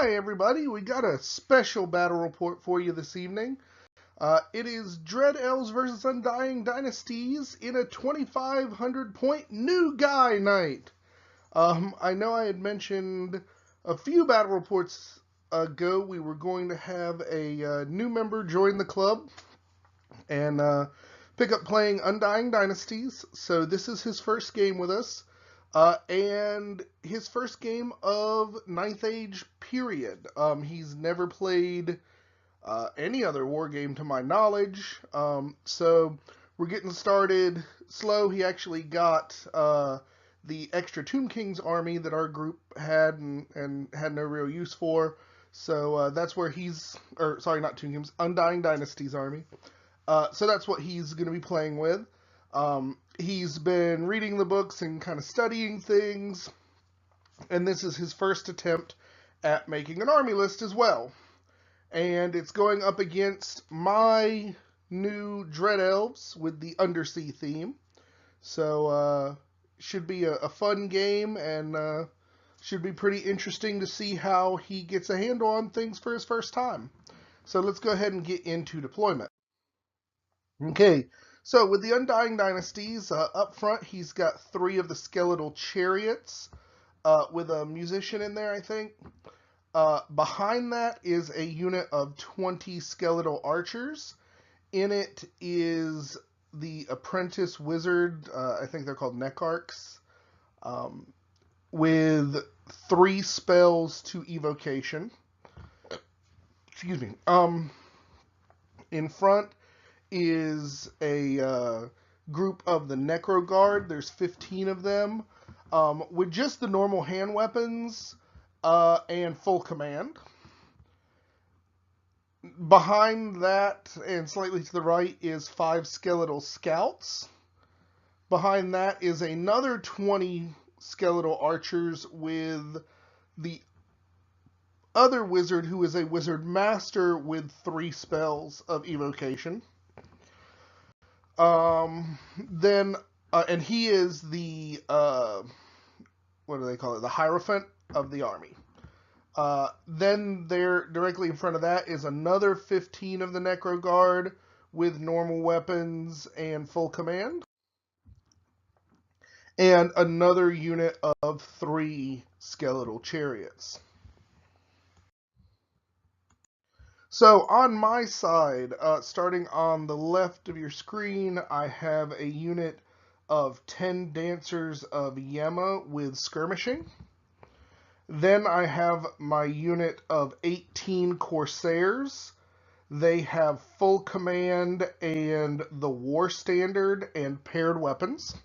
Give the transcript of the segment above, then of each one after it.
Hi everybody, we got a special battle report for you this evening. It is Dread Elves versus Undying Dynasties in a 2,500 point new guy night. I know I had mentioned a few battle reports ago we were going to have a new member join the club and pick up playing Undying Dynasties. So this is his first game with us. And his first game of Ninth Age period. He's never played any other war game to my knowledge. So we're getting started slow. He actually got the extra Tomb King's army that our group had and had no real use for. So that's where not Tomb King's, Undying Dynasties army. So that's what he's going to be playing with. He's been reading the books and kind of studying things, and this is his first attempt at making an army list as well. And it's going up against my new Dread Elves with the Undersea theme. So, should be a fun game, and should be pretty interesting to see how he gets a handle on things for his first time. So let's go ahead and get into deployment. Okay, so with the Undying Dynasties, up front he's got 3 of the skeletal chariots with a musician in there, I think. Behind that is a unit of 20 skeletal archers. In it is the apprentice wizard, I think they're called neckarchs, with 3 spells to evocation. Excuse me. In front is a group of the Necro Guard. There's 15 of them, with just the normal hand weapons and full command. Behind that, and slightly to the right, is 5 skeletal scouts. Behind that is another 20 skeletal archers with the other wizard, who is a wizard master with 3 spells of evocation. And he is the, what do they call it? The Hierophant of the army. Then there, directly in front of that, is another 15 of the Necro Guard with normal weapons and full command. And another unit of 3 skeletal chariots. So on my side, starting on the left of your screen, I have a unit of 10 dancers of Yema with skirmishing. Then I have my unit of 18 corsairs. They have full command and the war standard and paired weapons.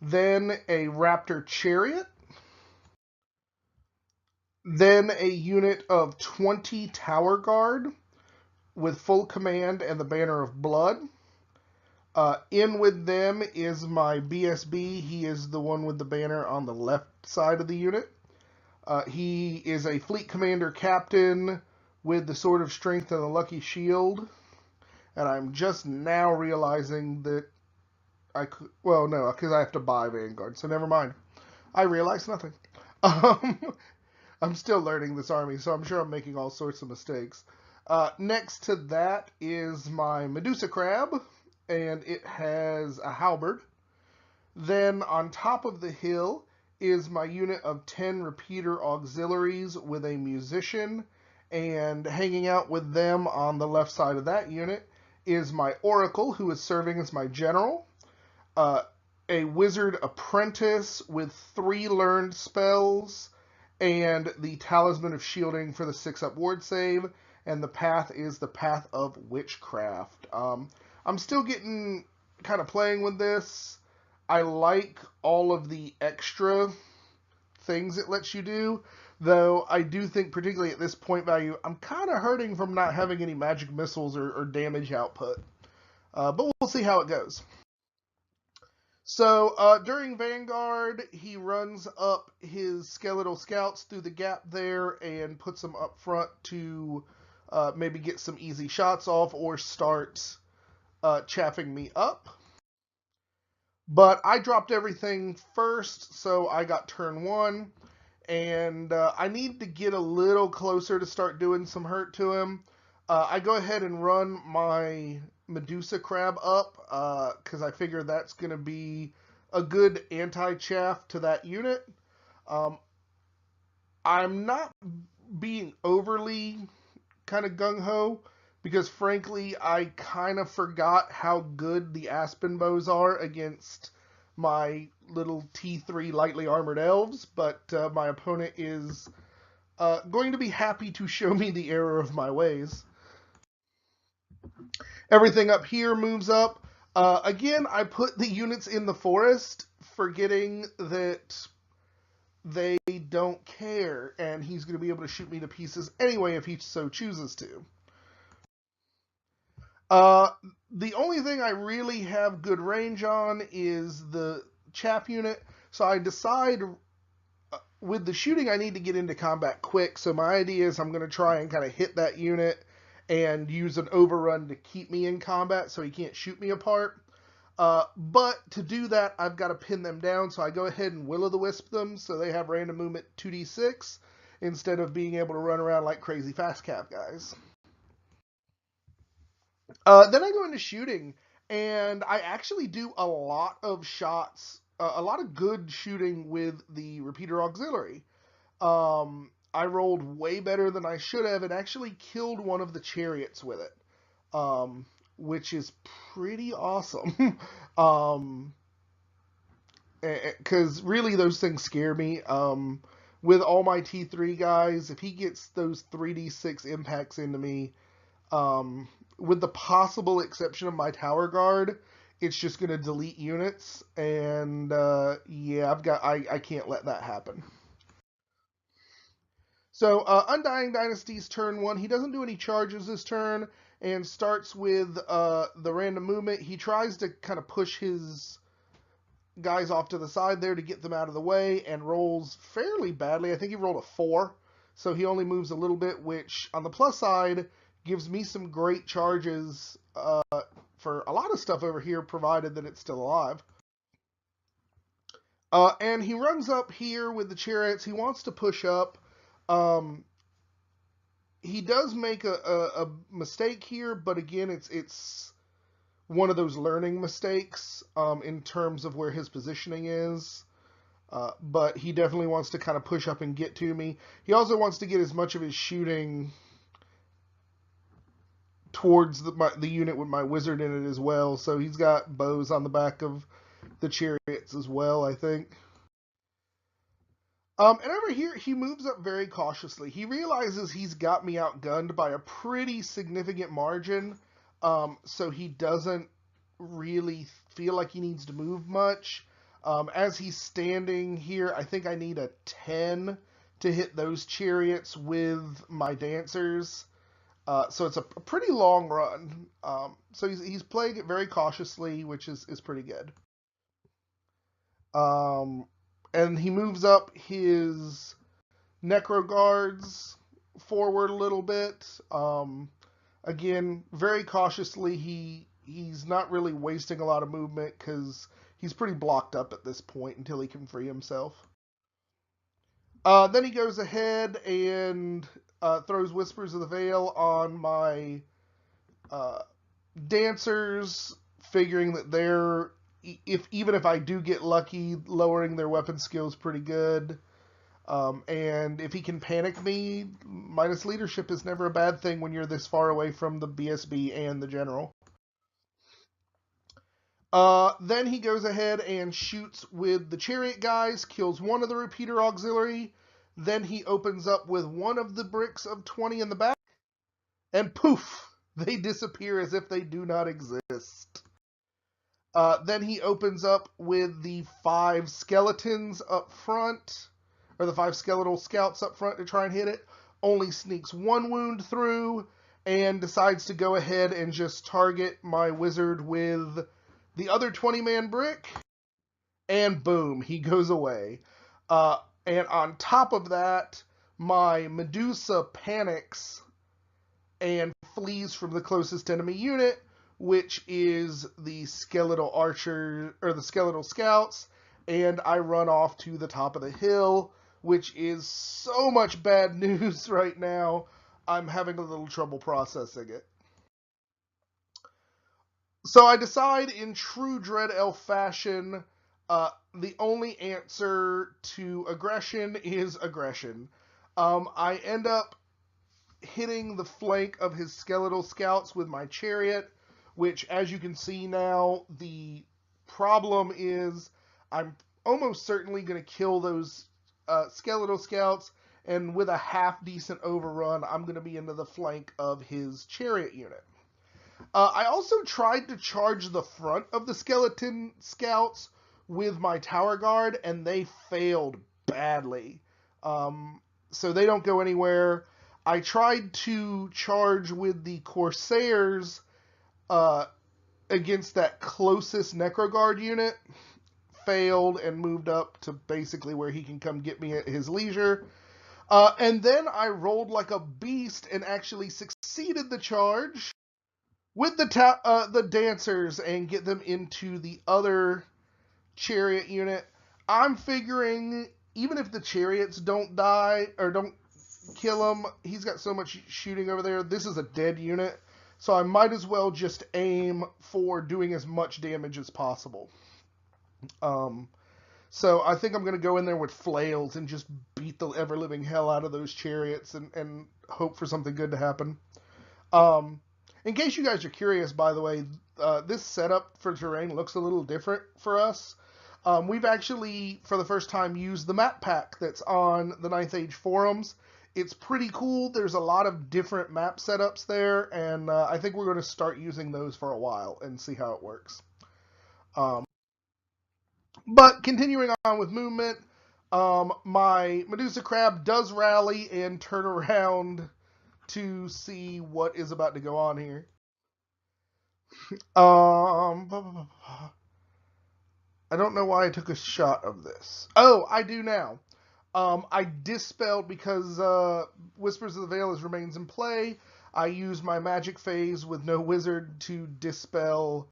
Then a raptor chariot. Then a unit of 20 Tower Guard with full command and the Banner of Blood. In with them is my BSB. He is the one with the banner on the left side of the unit. He is a Fleet Commander Captain with the Sword of Strength and the Lucky Shield. And I'm just now realizing that I could... Well, no, because I have to buy Vanguard, so never mind. I realized nothing. I'm still learning this army, so I'm sure I'm making all sorts of mistakes. Next to that is my Medusa Crab, and it has a halberd. Then on top of the hill is my unit of 10 repeater auxiliaries with a musician, and hanging out with them on the left side of that unit is my Oracle, who is serving as my general. A wizard apprentice with 3 learned spells, and the Talisman of Shielding for the 6-up ward save, and the path is the Path of Witchcraft. I'm still getting kind of playing with this. I like all of the extra things it lets you do, though I do think, particularly at this point value, I'm kind of hurting from not having any magic missiles or damage output. But we'll see how it goes. So during Vanguard, he runs up his skeletal scouts through the gap there and puts them up front to maybe get some easy shots off or start chaffing me up. But I dropped everything first, so I got turn 1. and I need to get a little closer to start doing some hurt to him. I go ahead and run my Medusa Crab up because I figure that's going to be a good anti-chaff to that unit. Um, I'm not being overly kind of gung-ho because frankly I kind of forgot how good the Aspen bows are against my little T3 lightly armored elves, but my opponent is going to be happy to show me the error of my ways. Everything up here moves up. Again, I put the units in the forest, forgetting that they don't care, and he's going to be able to shoot me to pieces anyway if he so chooses to. The only thing I really have good range on is the chaff unit, so I decide with the shooting I need to get into combat quick, so my idea is I'm going to try and kind of hit that unit and use an overrun to keep me in combat so he can't shoot me apart. But to do that, I've got to pin them down, so I go ahead and will-o'-the-wisp them so they have random movement 2d6 instead of being able to run around like crazy fast cap guys. Then I go into shooting, and I actually do a lot of shots, a lot of good shooting with the repeater auxiliary. I rolled way better than I should have and actually killed one of the chariots with it, which is pretty awesome. Because really those things scare me. With all my T3 guys, if he gets those 3d6 impacts into me, with the possible exception of my tower guard, it's just going to delete units, and yeah, I can't let that happen. So Undying Dynasties turn 1, he doesn't do any charges this turn, and starts with the random movement. He tries to kind of push his guys off to the side there to get them out of the way, and rolls fairly badly. I think he rolled a 4, so he only moves a little bit, which on the plus side gives me some great charges for a lot of stuff over here, provided that it's still alive. And he runs up here with the chariots. He wants to push up. He does make a mistake here, but again, it's one of those learning mistakes in terms of where his positioning is. But he definitely wants to kind of push up and get to me. He also wants to get as much of his shooting towards the unit with my wizard in it as well. So he's got bows on the back of the chariots as well, I think. And over here, he moves up very cautiously. He realizes he's got me outgunned by a pretty significant margin, so he doesn't really feel like he needs to move much. As he's standing here, I think I need a 10 to hit those chariots with my dancers. So it's a pretty long run. So he's playing it very cautiously, which is pretty good. And he moves up his Necro Guards forward a little bit. Again, very cautiously. He's not really wasting a lot of movement because he's pretty blocked up at this point until he can free himself. Then he goes ahead and throws Whispers of the Veil on my dancers, figuring that they're, even if I do get lucky, lowering their weapon skills pretty good. And if he can panic me, minus leadership is never a bad thing when you're this far away from the BSB and the general. Then he goes ahead and shoots with the chariot guys, kills one of the repeater auxiliary. Then he opens up with one of the bricks of 20 in the back, and poof, they disappear as if they do not exist. Then he opens up with the 5 skeletons up front, or the 5 skeletal scouts up front to try and hit it. Only sneaks 1 wound through, and decides to go ahead and just target my wizard with the other 20-man brick, and boom, he goes away. And on top of that, my Medusa panics and flees from the closest enemy unit, which is the skeletal archer, or the skeletal scouts, and I run off to the top of the hill which is so much bad news right now. I'm having a little trouble processing it. So I decide in true Dread Elf fashion, the only answer to aggression is aggression. I end up hitting the flank of his skeletal scouts with my chariot, which, as you can see now, the problem is I'm almost certainly going to kill those skeletal scouts, and with a half-decent overrun, I'm going to be into the flank of his chariot unit. I also tried to charge the front of the skeleton scouts with my tower guard, and they failed badly. So they don't go anywhere. I tried to charge with the Corsairs against that closest Necroguard unit, failed, and moved up to basically where he can come get me at his leisure. And then I rolled like a beast and actually succeeded the charge with the dancers and get them into the other chariot unit. I'm figuring even if the chariots don't die or don't kill him, he's got so much shooting over there. This is a dead unit, so I might as well just aim for doing as much damage as possible. So I think I'm going to go in there with flails and just beat the ever-living hell out of those chariots and hope for something good to happen. In case you guys are curious, by the way, this setup for terrain looks a little different for us. We've actually, for the first time, used the map pack that's on the 9th Age forums. It's pretty cool. There's a lot of different map setups there, and I think we're going to start using those for a while and see how it works. But continuing on with movement, my Medusa Crab does rally and turn around to see what is about to go on here. I don't know why I took a shot of this. Oh, I do now. I dispelled because Whispers of the Veil remains in play. I used my magic phase with no wizard to dispel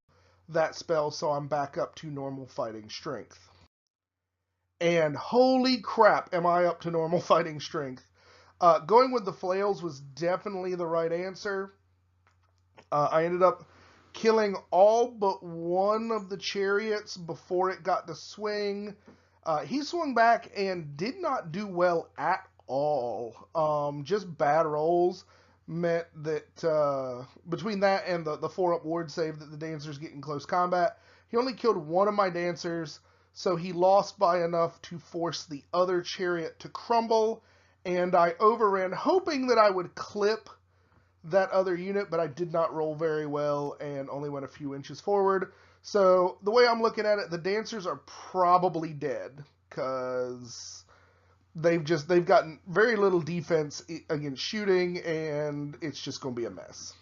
that spell, so I'm back up to normal fighting strength. And holy crap, am I up to normal fighting strength. Going with the flails was definitely the right answer. I ended up killing all but one of the chariots before it got to swing. He swung back and did not do well at all. Just bad rolls meant that between that and the 4-up ward save that the dancers get in close combat, he only killed one of my dancers, so he lost by enough to force the other chariot to crumble, and I overran hoping that I would clip that other unit, but I did not roll very well and only went a few inches forward. So the way I'm looking at it, the dancers are probably dead because they've gotten very little defense against shooting, and it's just going to be a mess.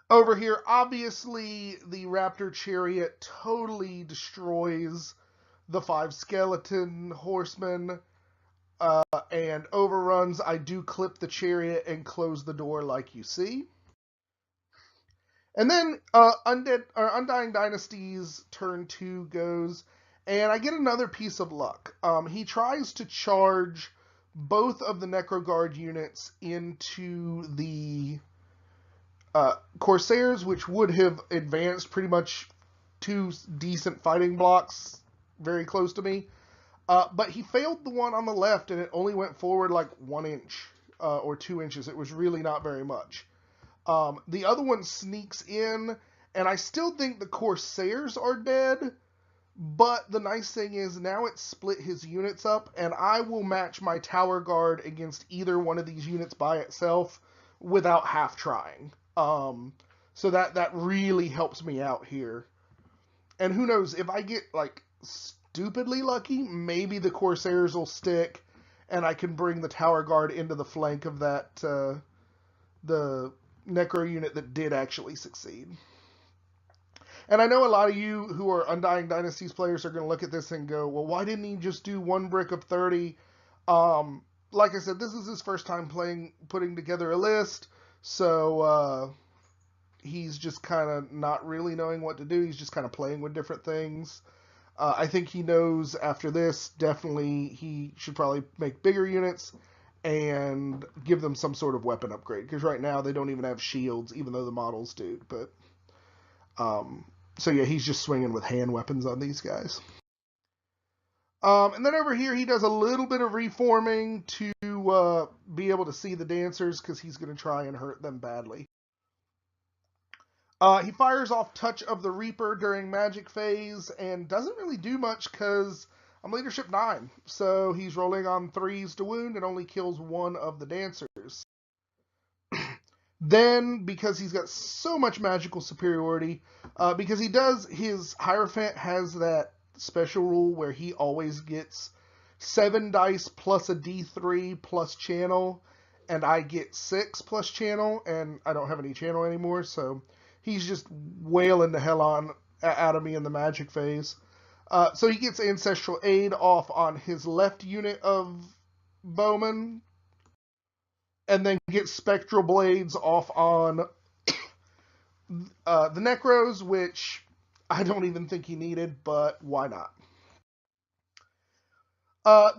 Over here, obviously, the Raptor Chariot totally destroys the 5 skeleton horsemen and overruns. I do clip the chariot and close the door like you see. And then Undying Dynasties turn 2 goes, and I get another piece of luck. He tries to charge both of the Necroguard units into the Corsairs, which would have advanced pretty much 2 decent fighting blocks very close to me. But he failed the one on the left, and it only went forward like 1 inch or 2 inches. It was really not very much. The other one sneaks in, and I still think the Corsairs are dead, but the nice thing is now it's split his units up, and I will match my tower guard against either one of these units by itself without half trying. So that really helps me out here. And who knows, if I get like stupidly lucky, maybe the Corsairs will stick and I can bring the tower guard into the flank of that the Necro unit that did actually succeed. And I know a lot of you who are Undying Dynasties players are going to look at this and go, well, why didn't he just do 1 brick of 30? Like I said, this is his first time putting together a list, so he's just kind of not really knowing what to do. He's just kind of playing with different things. I think he knows after this, definitely he should probably make bigger units and give them some sort of weapon upgrade. Because right now they don't even have shields, even though the models do. But so yeah, he's just swinging with hand weapons on these guys. And then over here, he does a little bit of reforming to be able to see the dancers because he's going to try and hurt them badly. He fires off Touch of the Reaper during Magic phase and doesn't really do much because I'm Leadership 9. So he's rolling on 3s to wound and only kills one of the dancers. Then, because he's got so much magical superiority, because he does, his Hierophant has that special rule where he always gets 7 dice plus a d3 plus channel, and I get 6 plus channel, and I don't have any channel anymore, so he's just wailing the hell out of me in the magic phase. So he gets Ancestral Aid off on his left unit of Bowman, and then gets Spectral Blades off on the Necros, which I don't even think he needed, but why not?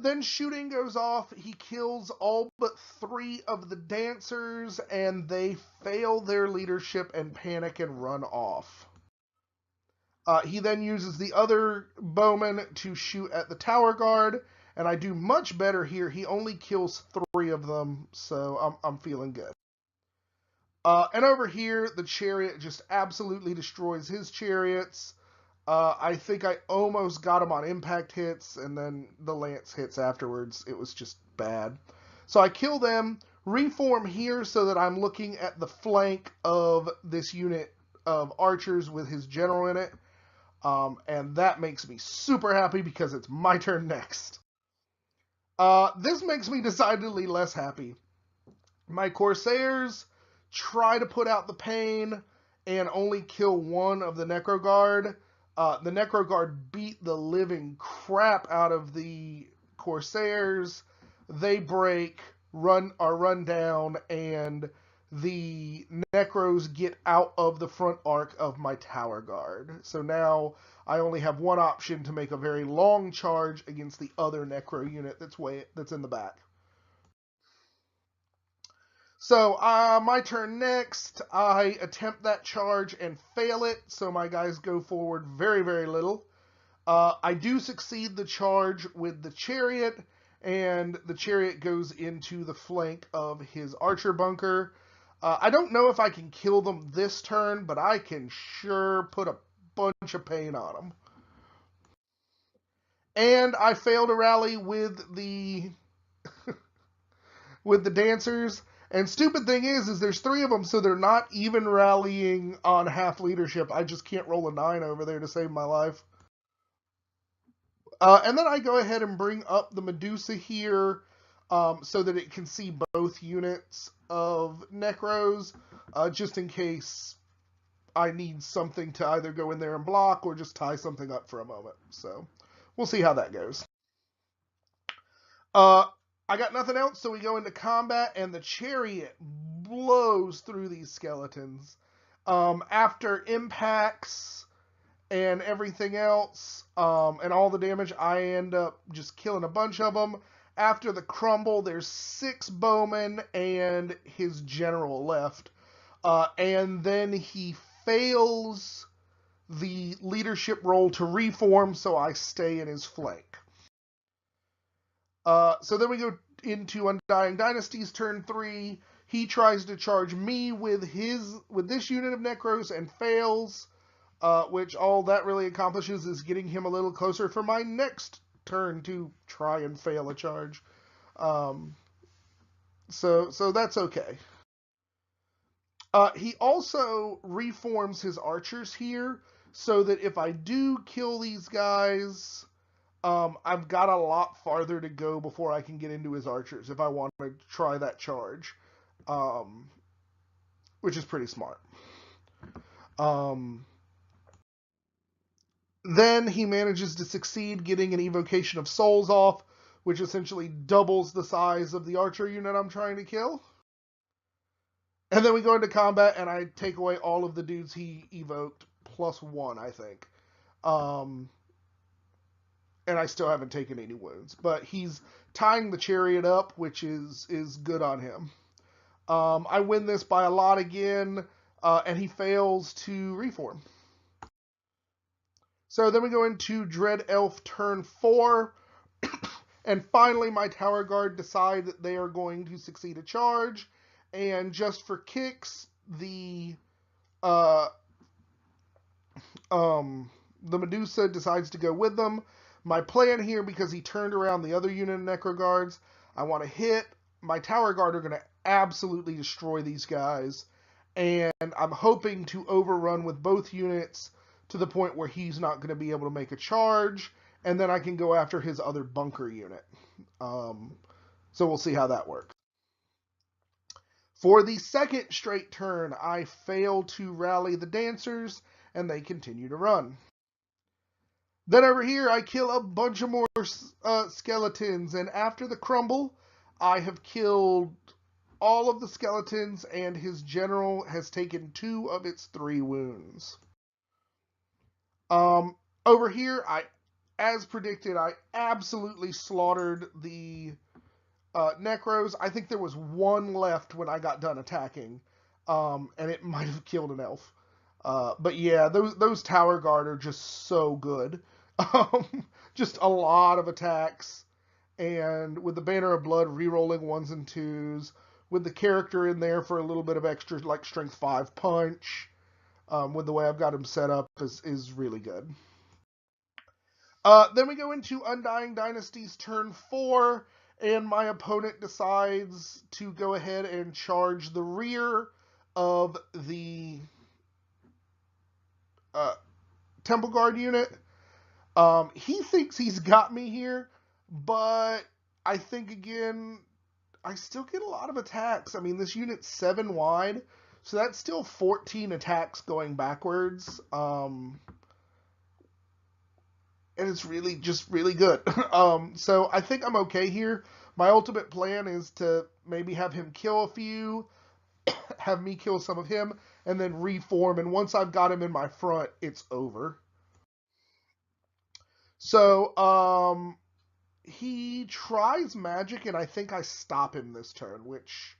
Then shooting goes off. He kills all but 3 of the dancers, and they fail their leadership and panic and run off. He then uses the other bowman to shoot at the tower guard, and I do much better here. He only kills 3 of them, so I'm feeling good. And over here, the chariot just absolutely destroys his chariots. I think I almost got him on impact hits, and then the lance hits afterwards. It was just bad. So I kill them, reform here so that I'm looking at the flank of this unit of archers with his general in it. And that makes me super happy because it's my turn next. This makes me decidedly less happy. My Corsairs try to put out the pain and only kill 1 of the Necro Guard. The Necro Guard beat the living crap out of the Corsairs. They break, are run down, and the Necros get out of the front arc of my Tower Guard. So now I only have one option to make a very long charge against the other Necro unit that's in the back. So, my turn next. I attempt that charge and fail it, so my guys go forward very, very little. I do succeed the charge with the chariot, and the chariot goes into the flank of his archer bunker. I don't know if I can kill them this turn, but I can sure put a bunch of pain on them. And I fail to rally with the with the dancers. And stupid thing is there's 3 of them, so they're not even rallying on half leadership. I just can't roll a 9 over there to save my life. And then I go ahead and bring up the Medusa here so that it can see both units of Necros, just in case I need something to either go in there and block or just tie something up for a moment. So we'll see how that goes. I got nothing else, so we go into combat, and the chariot blows through these skeletons. After impacts and everything else, and all the damage, I end up just killing a bunch of them. After the crumble, there's 6 bowmen and his general left. And then he fails the leadership role to reform, so I stay in his flank. So then we go into Undying Dynasties turn 3. He tries to charge me with this unit of Necros and fails, which all that really accomplishes is getting him a little closer for my next turn to try and fail a charge. So that's okay. He also reforms his archers here so that if I do kill these guys, I've got a lot farther to go before I can get into his archers if I want to try that charge, which is pretty smart. Then he manages to succeed getting an Evocation of Souls off, which essentially doubles the size of the archer unit I'm trying to kill. And then we go into combat, and I take away all of the dudes he evoked, plus 1, I think. and I still haven't taken any wounds. But he's tying the chariot up, which is good on him. I win this by a lot again, and he fails to reform. So then we go into Dread Elf turn 4, and finally my Tower Guard decide that they are going to succeed a charge, and just for kicks, the Medusa decides to go with them. My plan here, because he turned around the other unit of Necro Guards, I want to hit. My Tower Guard are going to absolutely destroy these guys, and I'm hoping to overrun with both units to the point where he's not going to be able to make a charge, and then I can go after his other bunker unit. So we'll see how that works. For the second straight turn, I fail to rally the dancers, and they continue to run. Then over here, I kill a bunch of more skeletons, and after the crumble, I have killed all of the skeletons, and his general has taken 2 of its 3 wounds. Over here, as predicted, I absolutely slaughtered the Necros. I think there was 1 left when I got done attacking, and it might have killed an elf. But yeah, those Tower Guard are just so good. Just a lot of attacks, and with the Banner of Blood re-rolling 1s and 2s, with the character in there for a little bit of extra, like Strength 5 punch, with the way I've got him set up, is really good. Then we go into Undying Dynasties turn 4, and my opponent decides to go ahead and charge the rear of the Temple Guard unit. He thinks he's got me here, but I think, again, I still get a lot of attacks. I mean, this unit's 7 wide, so that's still 14 attacks going backwards. And it's really, just really good. So I think I'm okay here. My ultimate plan is to maybe have him kill a few, have me kill some of him, and then reform. And once I've got him in my front, it's over. So, he tries magic, and I think I stop him this turn, which,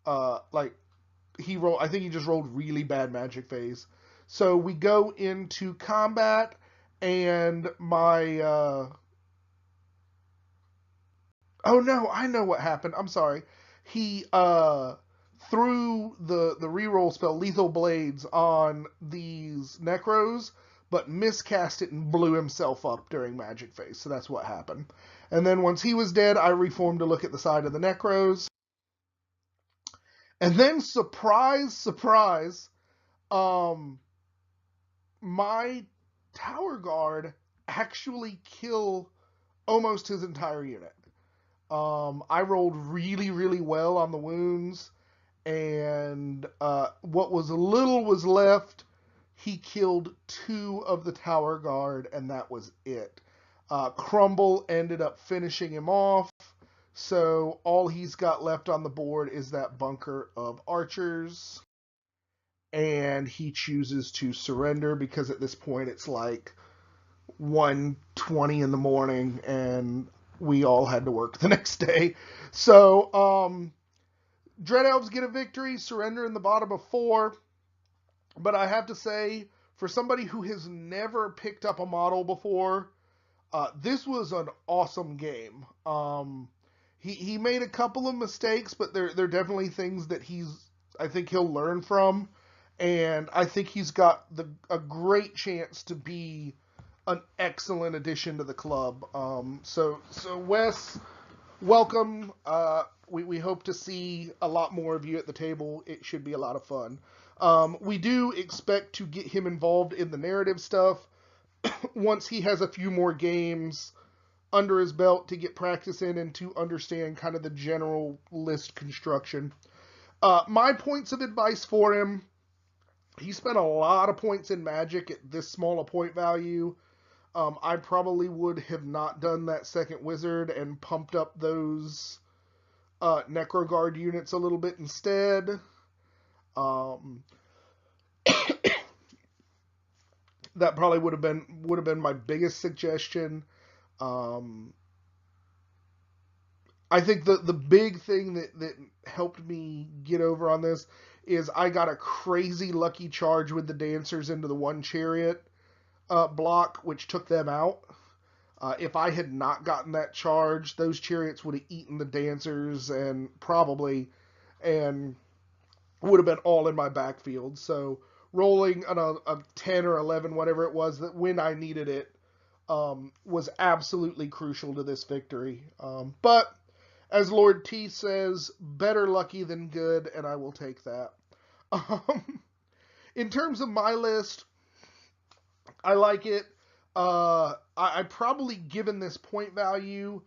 I think he just rolled really bad magic phase. So we go into combat, and my, oh no, I know what happened. I'm sorry. He, threw the reroll spell Lethal Blades on these Necros, but miscast it and blew himself up during magic phase. So that's what happened. And then once he was dead, I reformed to look at the side of the Necros. And then, surprise, surprise, my Tower Guard actually kill almost his entire unit. I rolled really, really well on the wounds, and what was little was left. He killed 2 of the Tower Guard, and that was it. Crumble ended up finishing him off, so all he's got left on the board is that bunker of archers, and he chooses to surrender because at this point it's like 1:20 in the morning, and we all had to work the next day. So, Dread Elves get a victory, surrender in the bottom of 4. But I have to say, for somebody who has never picked up a model before, this was an awesome game. He made a couple of mistakes, but they're definitely things that I think he'll learn from, and I think he's got a great chance to be an excellent addition to the club. So Wes, welcome. We hope to see a lot more of you at the table. It should be a lot of fun. We do expect to get him involved in the narrative stuff once he has a few more games under his belt to get practice in and to understand kind of the general list construction. My points of advice for him: he spent a lot of points in Magic at this small a point value. I probably would have not done that second wizard and pumped up those Necro Guard units a little bit instead. That probably would have been my biggest suggestion. Um, I think the big thing that helped me get over on this is I got a crazy lucky charge with the dancers into the one chariot block, which took them out. If I had not gotten that charge, those chariots would have eaten the dancers and would have been all in my backfield. So rolling a 10 or 11, whatever it was, that when I needed it, was absolutely crucial to this victory. But as Lord T says, better lucky than good, and I will take that. In terms of my list, I like it. I probably, given this point value,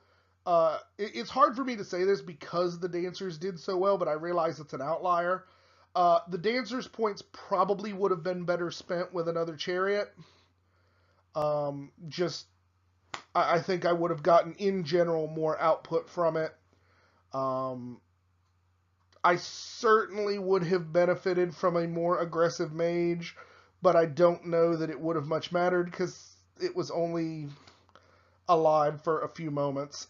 it's hard for me to say this because the dancers did so well, but I realize it's an outlier. The dancers' points probably would have been better spent with another chariot. I think I would have gotten, in general, more output from it. I certainly would have benefited from a more aggressive mage, but I don't know that it would have much mattered because it was only alive for a few moments.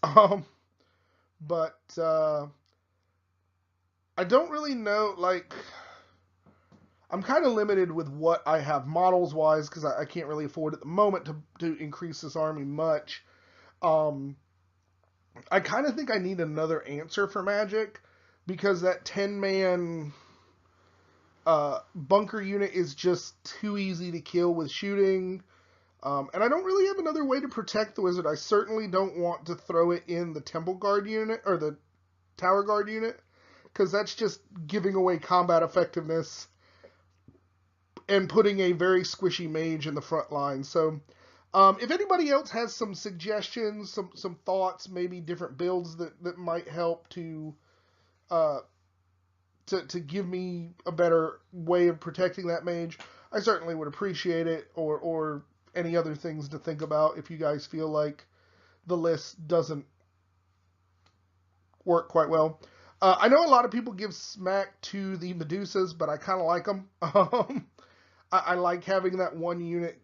But I don't really know, like, I'm kind of limited with what I have models-wise because I can't really afford at the moment to increase this army much. I kind of think I need another answer for Magic because that 10-man bunker unit is just too easy to kill with shooting. And I don't really have another way to protect the wizard. I certainly don't want to throw it in the Temple Guard unit or the Tower Guard unit because that's just giving away combat effectiveness and putting a very squishy mage in the front line. So if anybody else has some suggestions, some thoughts, maybe different builds that might help to give me a better way of protecting that mage, I certainly would appreciate it, or any other things to think about if you guys feel like the list doesn't work quite well. I know a lot of people give smack to the Medusas, but I kind of like them. I like having that one unit.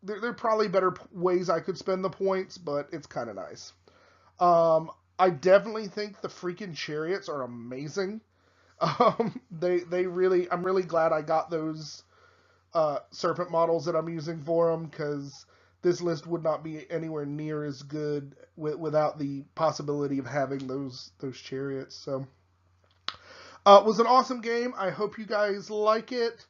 There are probably better ways I could spend the points, but it's kind of nice. I definitely think the freaking chariots are amazing. They really, I'm really glad I got those serpent models that I'm using for them because this list would not be anywhere near as good without the possibility of having those chariots. So, it was an awesome game. I hope you guys like it.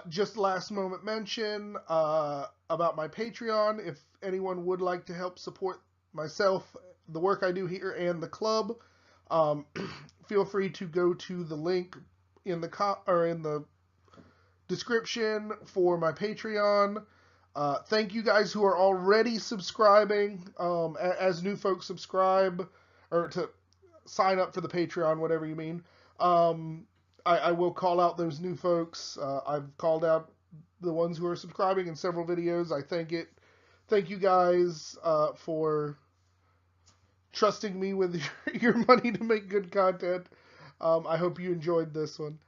Just last moment mention about my Patreon. If anyone would like to help support myself, the work I do here, and the club, feel free to go to the link in the description for my Patreon. Thank you guys who are already subscribing. As new folks subscribe or to sign up for the Patreon, whatever you mean. I will call out those new folks. I've called out the ones who are subscribing in several videos. Thank you guys for trusting me with your money to make good content. I hope you enjoyed this one.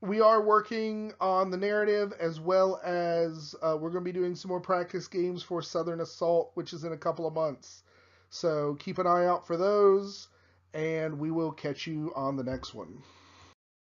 We are working on the narrative as well as we're going to be doing some more practice games for Southern Assault, which is in a couple of months. So keep an eye out for those, and we will catch you on the next one.